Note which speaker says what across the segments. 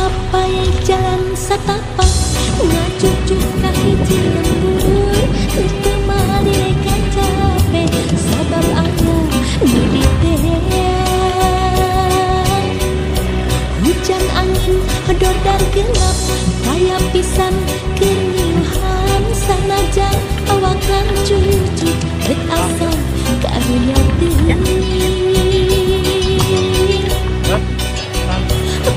Speaker 1: Sampai jalan satapak ngacucuk kahiji lembur kemari kacape sabab aya militer. Hujan angin hedor dan gelap kaya pisan keniuhan sanajan awakan cucu rek asal karunya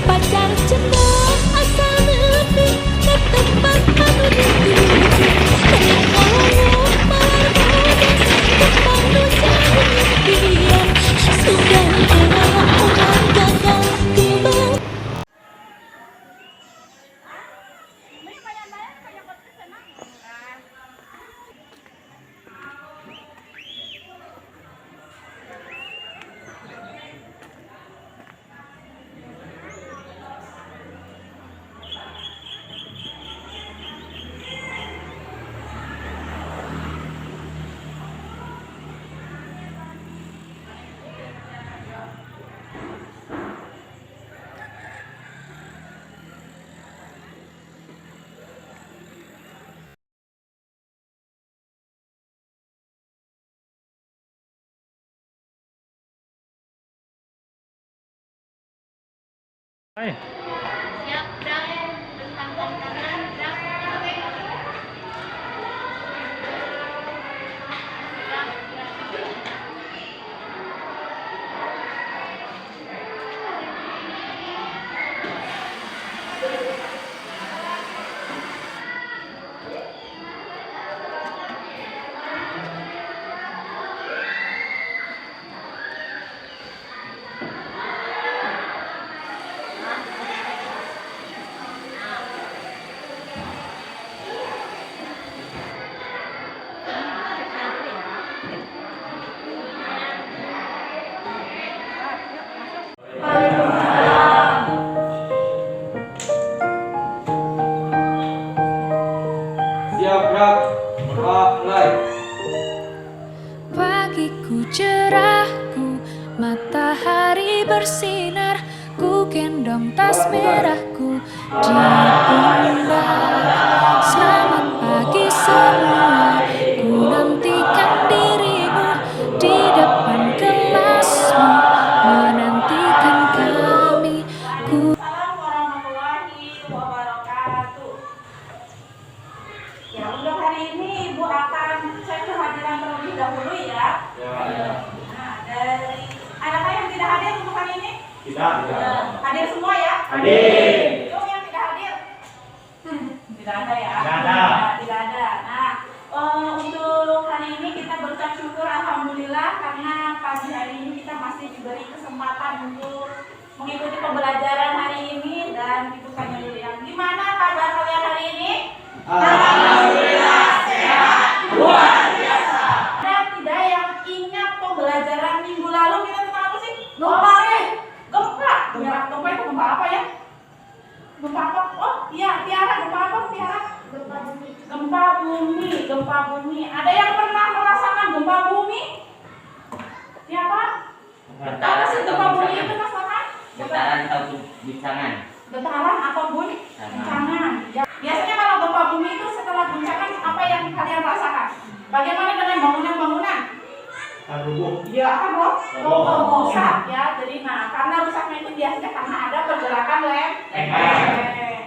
Speaker 1: pacar cendah asal nepi ke tempat anu dituju rek oloh malar bodas tembang nu jauh impian sudah orang gagal timbang.
Speaker 2: Hai.
Speaker 3: Siap, dan tentang tantangan dan
Speaker 1: Pagiku cerahku, matahari bersinar, ku gendong tas merahku di pundak. Selamat pagi semua, ku nantikan dirimu di depan kelasmu, menantikan kami.
Speaker 3: Assalamualaikum warahmatullahi wabarakatuh. Ya, untuk hari ini Ibu akan cek kehadiran terlebih dahulu ya. Nah, dari adakah yang tidak hadir untuk hari ini?
Speaker 2: Tidak.
Speaker 3: Hadir semua ya?
Speaker 2: Hadir.
Speaker 3: Itu yang tidak hadir? Tidak ada ya?
Speaker 2: Tidak ada.
Speaker 3: Tidak ada. Nah, untuk hari ini kita berucap syukur alhamdulillah karena pagi hari ini kita masih diberi kesempatan untuk mengikuti pembelajaran hari ini. Dan Ibu tanya dulu ya, gimana kabar kalian hari ini?
Speaker 2: Alhamdulillah sehat luar biasa.
Speaker 3: Ada tidak yang ingat pembelajaran minggu lalu kita tentang apa sih? Gempa. Gempa itu gempa apa ya? Gempa apa? Oh iya, Tiara, gempa apa Tiara? Gempa bumi. Ada yang pernah merasakan gempa bumi? Siapa? Apa sih gempa bumi itu Mas Makan?
Speaker 4: Getaran atau guncangan?
Speaker 3: Getaran atau guncangan. Ya. Biasanya kalau gempa bumi itu setelah guncangan apa yang kalian rasakan? Bagaimana dengan bangunan-bangunan? Ya akan rusak ya. Jadi karena rusaknya itu biasanya karena ada pergerakan lempeng.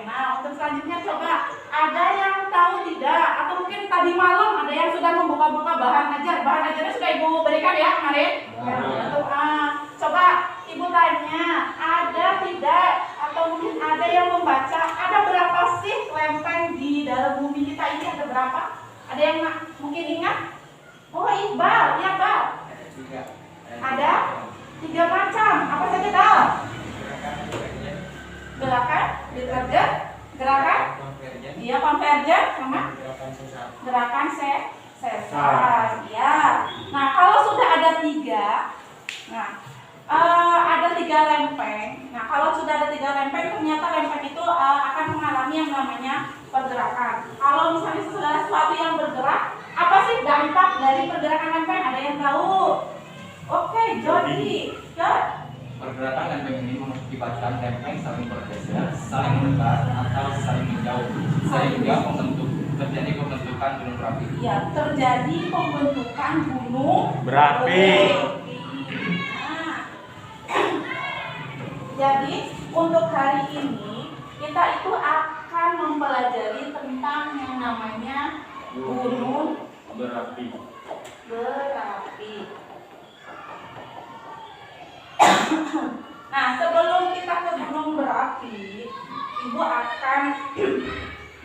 Speaker 3: Nah, untuk selanjutnya coba ada yang tahu tidak atau mungkin tadi malam ada yang sudah membuka-buka bahan ajar. Bahan ajarnya sudah Ibu berikan ya kemarin. Untuk coba Ibu tanya, ada tidak atau mungkin ada yang membaca ada berapa sih lempeng di dalam bumi kita ini, ada berapa? Ada yang mungkin ingat? Oh Iqbal, ya Bal. Ada 3 macam. Apa saja Dal? Gerakan deterjen, gerakan iya konvergen, sama gerakan sesar. Ya. Nah kalau sudah ada 3, ada 3 lempeng. Nah kalau sudah ada 3 lempeng, ternyata lempeng itu akan mengalami yang namanya pergerakan. Kalau misalnya sesuatu yang bergerak, apa sih dampak dari pergerakan lempeng? Ada yang tahu? Oke, Jody.
Speaker 5: pergerakan lempeng ini mengakibatkan lempeng saling bergeser, saling mendekat, atau saling menjauh. Sehingga terjadi pembentukan gunung berapi.
Speaker 3: Ya, terjadi pembentukan gunung
Speaker 2: Berapi.
Speaker 3: Nah, jadi untuk hari ini kita itu akan mempelajari tentang yang namanya gunung
Speaker 2: Berapi.
Speaker 3: berapi. Nah, sebelum kita ke gunung berapi, Ibu akan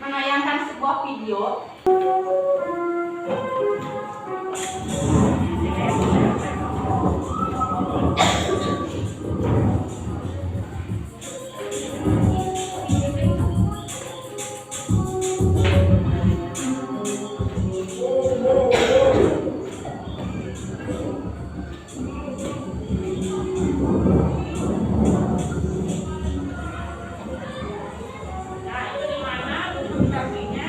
Speaker 3: menayangkan sebuah video. Nah, itu di mana gunung berapinya?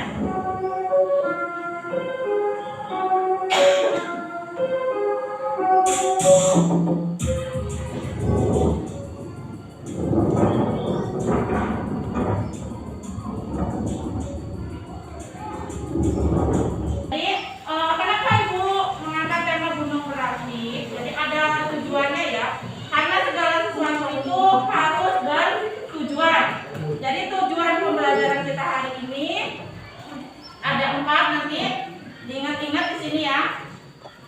Speaker 3: Jadi, kenapa Ibu mengangkat tema gunung berapi? Jadi ada tujuannya ya. Karena segala sesuatu itu harus bertujuan. Jadi tujuan pembelajaran kita hari ini ada 4 nanti. Diingat-ingat di sini ya.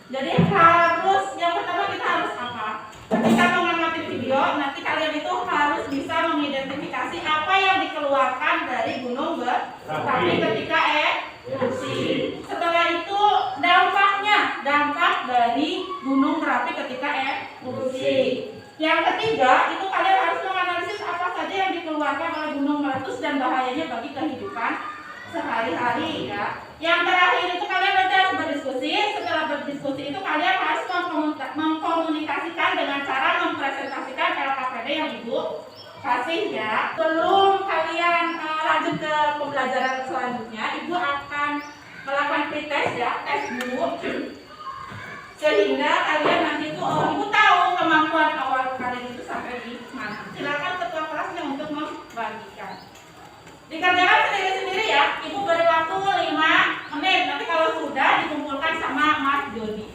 Speaker 3: Jadi harus yang pertama kita harus apa? Ketika mengamati video, nanti kalian itu harus bisa mengidentifikasi apa yang dikeluarkan dari gunung berapi ketika erupsi. Setelah itu dampak dari gunung berapi ketika erupsi. Yang ketiga itu kalian harus menganalisis apa saja yang dikeluarkan oleh gunung meletus dan bahayanya bagi kehidupan sehari-hari ya. Yang terakhir itu kalian nanti harus berdiskusi. Setelah berdiskusi itu kalian harus mengkomunikasikan dengan cara mempresentasikan LKPD yang Ibu kasih ya. Sebelum kalian lanjut ke pembelajaran selanjutnya, Ibu akan melakukan pretest ya, tes dulu. Sehingga kalian nanti itu Ibu tahu kemampuan awal kalian itu sampai di mana. Silakan ketua kelasnya untuk membagikan. Dikerjakan sendiri-sendiri ya. Ibu beri waktu 5 menit. Nanti kalau sudah dikumpulkan sama Mas Joni.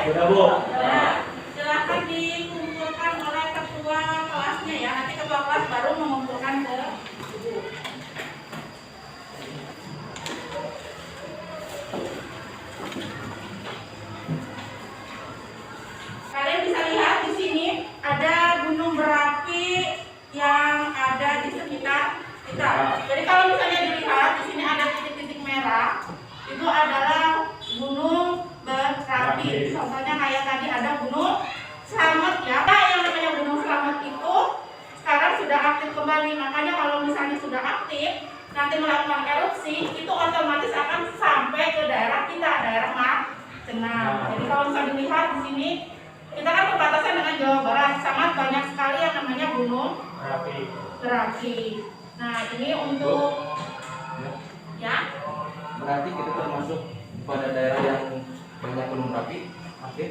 Speaker 2: Sudah, Bu.
Speaker 3: Nah, silakan dikumpulkan oleh ketua kelasnya ya. Nanti ketua kelas baru mengumpulkan ke Ibu. Kalian bisa lihat di sini ada gunung berapi yang ada di sekitar kita. Jadi kalau misalnya dilihat di sini ada titik-titik merah, itu adalah gunung berapi. Contohnya kayak tadi ada gunung Slamet ya. Nah, yang namanya gunung Slamet itu sekarang sudah aktif kembali. Makanya kalau misalnya sudah aktif nanti melakukan erupsi, itu otomatis akan sampai ke daerah kita, daerah Majenang. Jadi kalau misalnya dilihat di sini, kita kan berbatasan dengan Jawa Barat, sangat banyak sekali yang namanya gunung berapi. Nah, ini untuk ya.
Speaker 5: Berarti kita termasuk pada daerah yang banyak gunung berapi. Oke.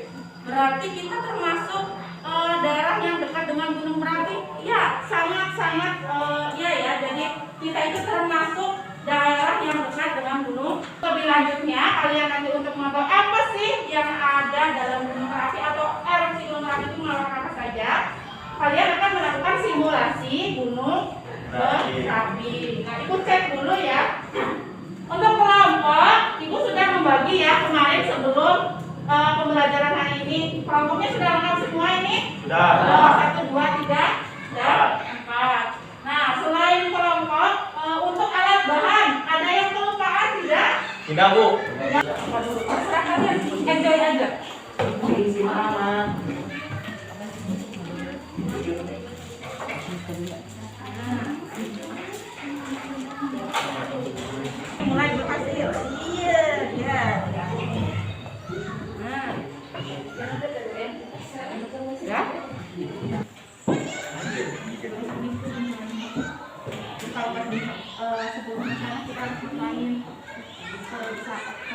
Speaker 3: Berarti kita termasuk daerah yang dekat dengan gunung berapi. Ya, sangat-sangat iya ya. Jadi kita itu termasuk daerah yang dekat dengan gunung. Lebih lanjutnya, kalian nanti untuk mengetahui apa sih yang ada dalam gunung berapi atau erupsi gunung berapi itu melakukan apa saja, kalian akan melakukan simulasi gunung berapi. Nah, Ibu cek dulu ya. Untuk kelompok, Ibu sudah membagi ya kemarin sebelum pembelajaran hari ini. Kelompoknya sudah lengkap semua ini? Sudah. 1, 2, 3, dan 4. Nah, selain kelompok, untuk alat bahan, ada yang kelupaan tidak?
Speaker 2: Tidak, Bu.
Speaker 3: Terserah kalian, enjoy aja. Mulai berhasil. Iya, ya. Nah. Ya. sebelum bencana kita harus main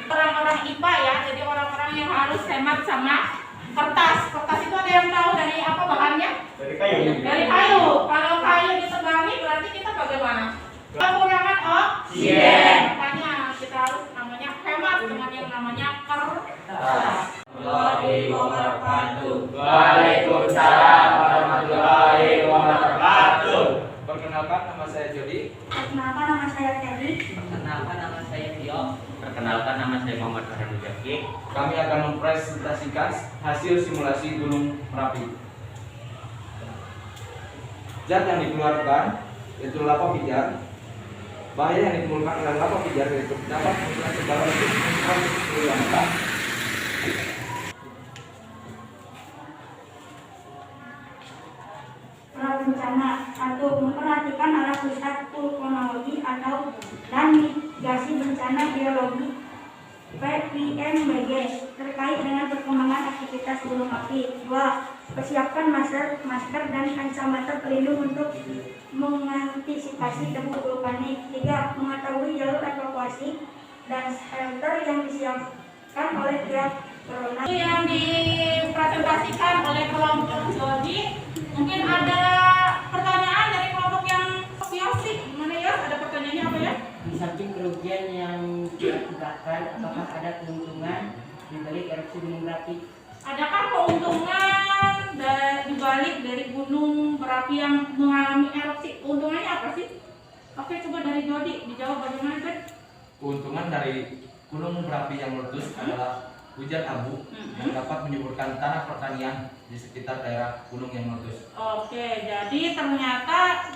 Speaker 3: orang-orang IPA ya, jadi orang-orang yang harus hemat sama kertas. Kertas itu ada yang tahu dari apa bahannya?
Speaker 2: Dari kayu.
Speaker 3: Dari kayu. Kalau kayu ditebangi berarti kita bagaimana? Pengurangan oksigen. Makanya kita harus namanya hemat dengan yang namanya kertas.
Speaker 2: Waalaikumsalam warahmatullahi wabarakatuh.
Speaker 5: Perkenalkan, nama saya Jody.
Speaker 6: Perkenalkan, nama saya Teddy.
Speaker 4: Perkenalkan, nama saya Tio. Perkenalkan, nama saya Muhammad Farhan Mujaki.
Speaker 5: Kami akan mempresentasikan hasil simulasi Gunung Merapi. Zat yang dikeluarkan yaitu lava pijar. Bahaya yang ditimbulkan oleh lava pijar yaitu dapat menggunakan sebaran untuk proses keluarkan.
Speaker 6: Bencana atau memperhatikan arah pusat vulkanologi atau dan mitigasi bencana geologi PVMBG terkait dengan perkembangan aktivitas gunung api. 2. Persiapkan masker dan kacamata pelindung untuk mengantisipasi debu vulkanik. 3. Mengetahui jalur evakuasi dan shelter yang disiapkan oleh pihak berwenang.
Speaker 3: Itu yang dipresentasikan oleh kelompok Jody. Mungkin ada pertanyaan dari kelompok yang Yosi. Gimana ya? Ada pertanyaannya apa ya?
Speaker 4: Di samping kerugian yang diakibatkan, apakah ada keuntungan di balik erupsi Gunung Merapi?
Speaker 3: Adakah keuntungan di balik dari gunung berapi yang mengalami erupsi? Keuntungannya apa sih? Oke, coba dari Jody dijawab bagaimana, Ben?
Speaker 5: Keuntungan dari gunung berapi yang meletus adalah hujan abu yang dapat menyuburkan tanah pertanian di sekitar daerah gunung yang meletus.
Speaker 3: Oke, jadi ternyata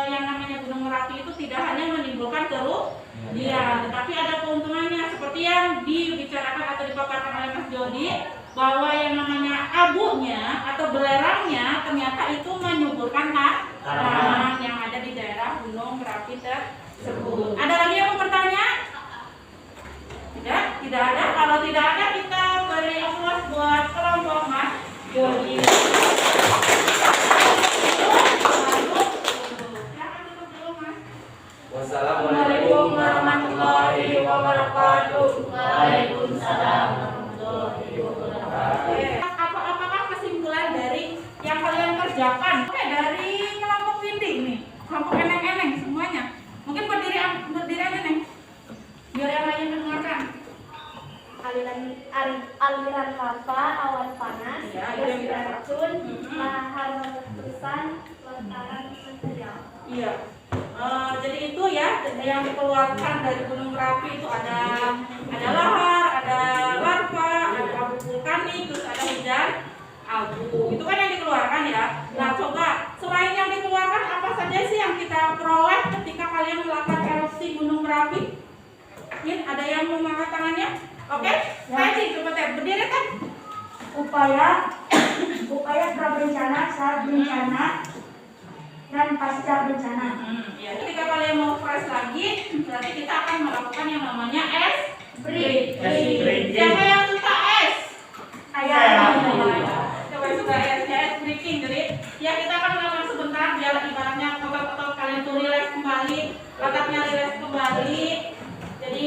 Speaker 3: yang namanya gunung Merapi itu tidak hanya menimbulkan kerugian, tetapi ada keuntungannya seperti yang dibicarakan atau dipaparkan oleh Mas Jody, bahwa yang namanya abunya atau belerangnya ternyata itu menyuburkan tanah yang ada di daerah gunung Merapi tersebut. Ada lagi yang mau bertanya? Tidak ada. Kalau tidak ada, kita beri aplaus buat kelompok Mas Jody.
Speaker 5: Wassalamualaikum
Speaker 3: warahmatullahi wabarakatuh. Waalaikumsalam warahmatullahi wabarakatuh. Apakah kesimpulan dari yang kalian kerjakan? Oke, dari kelompok Windy nih, kelompok eneng-eneng semuanya. Mungkin berdiri aja nih, biar yang lain mendengarkan.
Speaker 6: Aliran lava, awan panas, gas beracun, lahar letusan, lontaran material.
Speaker 3: Iya. Jadi itu ya yang dikeluarkan dari Gunung Merapi itu ada lahar, ada lava, ada abu vulkanik, terus ada hujan abu. Itu kan yang dikeluarkan ya. Nah, coba selain yang dikeluarkan apa saja sih yang kita peroleh ketika kalian melakukan erupsi Gunung Merapi? Mungkin ada yang mau mengangkat tangannya? Oke, Teddy, coba Teddy berdiri kan?
Speaker 6: Upaya prabencana, saat bencana, dan pasca bencana.
Speaker 3: Ya, ketika kalian mau fresh lagi, berarti kita akan melakukan yang namanya breaking. Siapa yang suka es? Coba suka es breaking. Jadi ya kita akan melakukan sebentar, biar ibaratnya otot-otot kalian tuh relax kembali, otaknya relax kembali. Jadi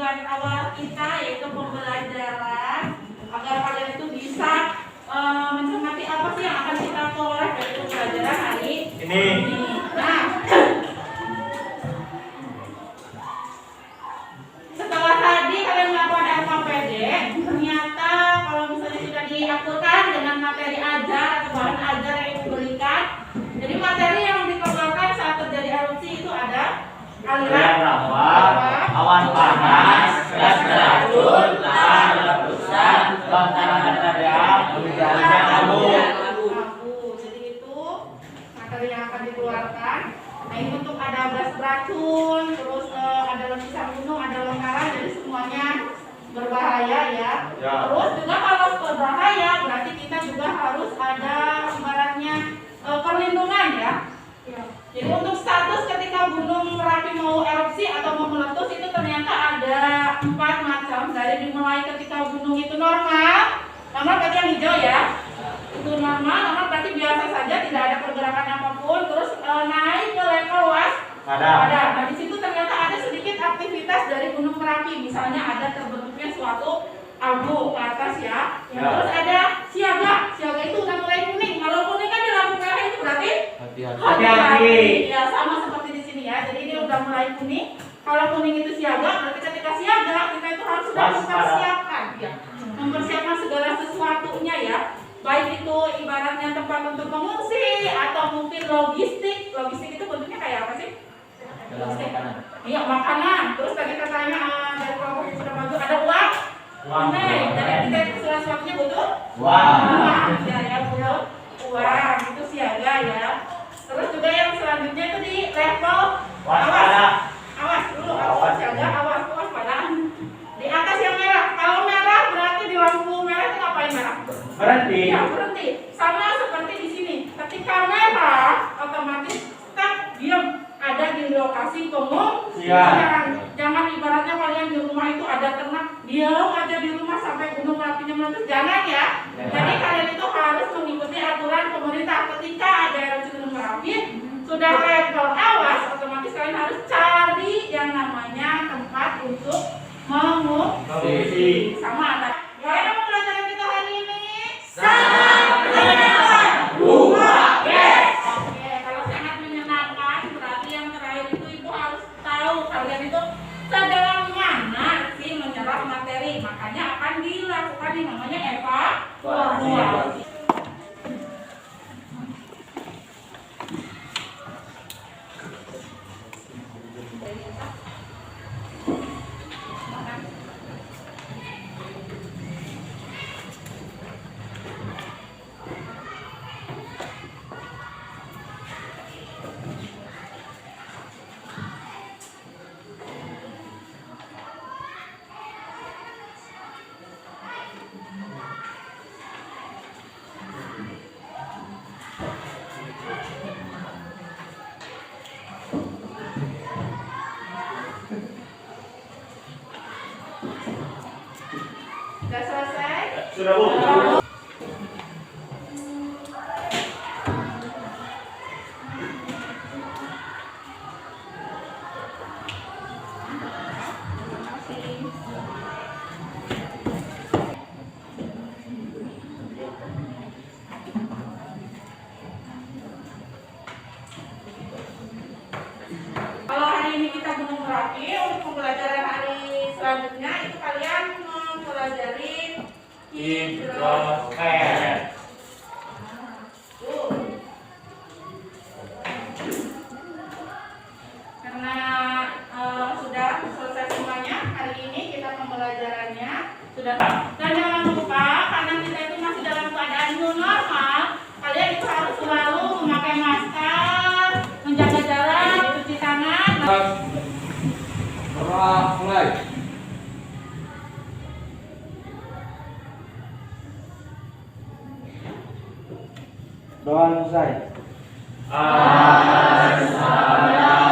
Speaker 3: sekarang awal kita, yaitu pembelajaran
Speaker 2: Ini.
Speaker 3: Nah, setelah tadi kalian melakukan RKPD, ternyata kalau misalnya sudah diaturkan dengan materi ajar atau bahan ajar yang diberikan, jadi materi yang diperlukan saat terjadi erupsi itu ada aliran
Speaker 2: lava, awan panas, gas beracun, lahar letusan, lontaran material, hujannya abu.
Speaker 3: Jadi itu materi yang akan dikeluarkan. Nah, ini untuk ada gas beracun, terus ada letusan gunung, ada lontaran, jadi semuanya berbahaya ya. Terus juga kalau berbahaya berarti kita juga harus ada ibaratnya perlindungan ya. Jadi untuk status ketika Gunung Merapi mau erupsi atau mau meletus itu ternyata ada 4 macam. Dari dimulai ketika gunung itu normal berarti yang hijau ya, itu normal berarti biasa saja, tidak ada pergerakan apapun. Terus naik ke level waspada. Nah di situ ternyata ada sedikit aktivitas dari Gunung Merapi, misalnya ada terbentuknya suatu abu ke atas ya. Terus ada siaga itu udah mulai kuning. Kalau kuning kan di lampu merah itu berarti hati-hati. Ya sama seperti di sini ya. Jadi ini udah mulai kuning. Kalau kuning itu siaga, berarti ketika siaga kita itu harus sudah mempersiapkan ya. Mempersiapkan segala sesuatunya ya. Baik itu ibaratnya tempat untuk mengungsi atau mungkin logistik. Logistik itu bentuknya kayak apa sih? Iya, makanan. Terus tadi katanya dari kelompok yang sudah maju ada uang. Jadi kita itu sesuatunya butuh uang. Ya butuh uang. Itu siaga ya. Terus juga yang selanjutnya itu di level awas dulu, awas siaga, awas pada. Di atas yang merah. Kalau merah berarti di lampu merah itu ngapain merah?
Speaker 2: Berhenti.
Speaker 3: Ya berhenti. Sama seperti di sini. Ketika merah otomatis stop, diam. Ada di lokasi pengungsian. Jangan ibaratnya kalian di rumah itu ada ternak, diam aja di rumah sampai gunung Merapinya meletus. Jangan ya. Jadi kalian itu harus mengikuti aturan pemerintah. Ketika ada erupsi gunung Merapi sudah level awas, otomatis kalian harus cari yang namanya tempat untuk mengungsi. Sama ada. Kalian mau pelajaran kita hari ini? Kalian itu sedalam mana sih menyerap materi, makanya akan dilakukan yang namanya evaluasi. Sudah selesai?
Speaker 2: Sudah, Bu.
Speaker 3: Kalau hari ini kita Gunung Merapi, untuk pembelajaran hari selanjutnya itu kalian mempelajari
Speaker 2: Hidrosfer.
Speaker 3: Karena sudah selesai semuanya, hari ini kita pembelajarannya sudah. Dan jangan lupa, karena kita itu masih dalam keadaan new normal, kalian itu harus selalu memakai masker, menjaga jarak, cuci tangan.
Speaker 5: Mulai.
Speaker 2: Doa selesai.
Speaker 5: Assalamualaikum